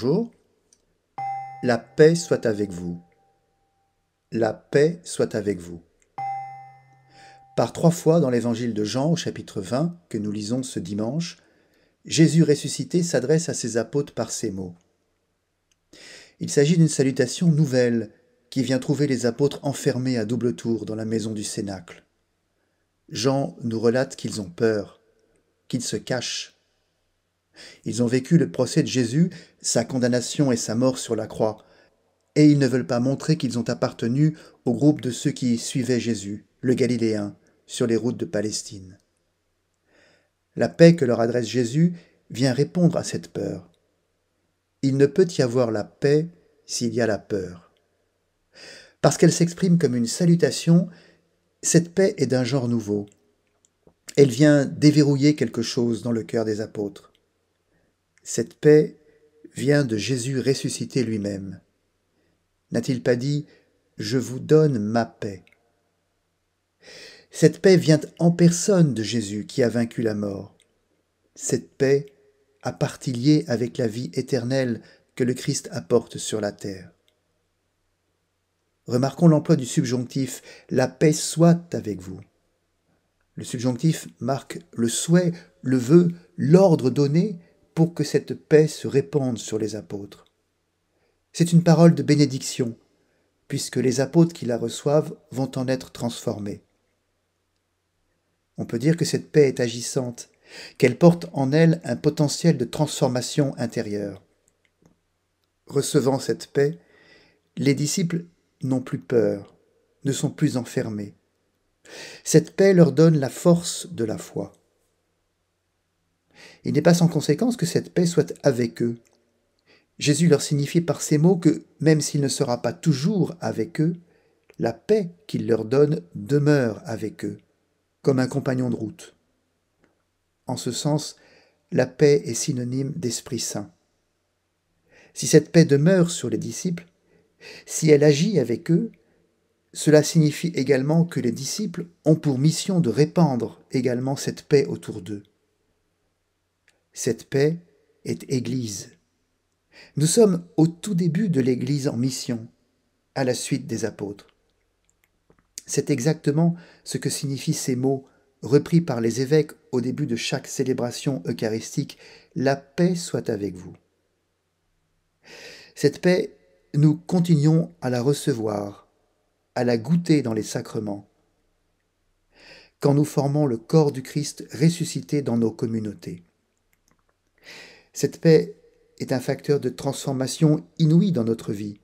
Bonjour. La paix soit avec vous. La paix soit avec vous. Par 3 fois dans l'évangile de Jean au chapitre 20 que nous lisons ce dimanche, Jésus ressuscité s'adresse à ses apôtres par ces mots. Il s'agit d'une salutation nouvelle qui vient trouver les apôtres enfermés à double tour dans la maison du Cénacle. Jean nous relate qu'ils ont peur, qu'ils se cachent. Ils ont vécu le procès de Jésus, sa condamnation et sa mort sur la croix, et ils ne veulent pas montrer qu'ils ont appartenu au groupe de ceux qui suivaient Jésus, le Galiléen, sur les routes de Palestine. La paix que leur adresse Jésus vient répondre à cette peur. Il ne peut y avoir la paix s'il y a la peur. Parce qu'elle s'exprime comme une salutation, cette paix est d'un genre nouveau. Elle vient déverrouiller quelque chose dans le cœur des apôtres. Cette paix vient de Jésus ressuscité lui-même. N'a-t-il pas dit « Je vous donne ma paix ». Cette paix vient en personne de Jésus qui a vaincu la mort. Cette paix a partie liée avec la vie éternelle que le Christ apporte sur la terre. Remarquons l'emploi du subjonctif « La paix soit avec vous ». Le subjonctif marque le souhait, le vœu, l'ordre donné pour que cette paix se répande sur les apôtres. C'est une parole de bénédiction, puisque les apôtres qui la reçoivent vont en être transformés. On peut dire que cette paix est agissante, qu'elle porte en elle un potentiel de transformation intérieure. Recevant cette paix, les disciples n'ont plus peur, ne sont plus enfermés. Cette paix leur donne la force de la foi. Il n'est pas sans conséquence que cette paix soit avec eux. Jésus leur signifie par ces mots que, même s'il ne sera pas toujours avec eux, la paix qu'il leur donne demeure avec eux, comme un compagnon de route. En ce sens, la paix est synonyme d'Esprit Saint. Si cette paix demeure sur les disciples, si elle agit avec eux, cela signifie également que les disciples ont pour mission de répandre également cette paix autour d'eux. Cette paix est Église. Nous sommes au tout début de l'Église en mission, à la suite des apôtres. C'est exactement ce que signifient ces mots repris par les évêques au début de chaque célébration eucharistique, « La paix soit avec vous ». Cette paix, nous continuons à la recevoir, à la goûter dans les sacrements, quand nous formons le corps du Christ ressuscité dans nos communautés. Cette paix est un facteur de transformation inouï dans notre vie,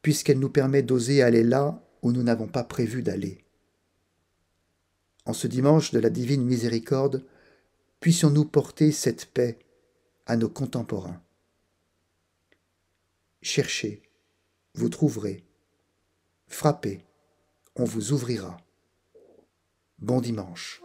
puisqu'elle nous permet d'oser aller là où nous n'avons pas prévu d'aller. En ce dimanche de la Divine Miséricorde, puissions-nous porter cette paix à nos contemporains. Cherchez, vous trouverez. Frappez, on vous ouvrira. Bon dimanche.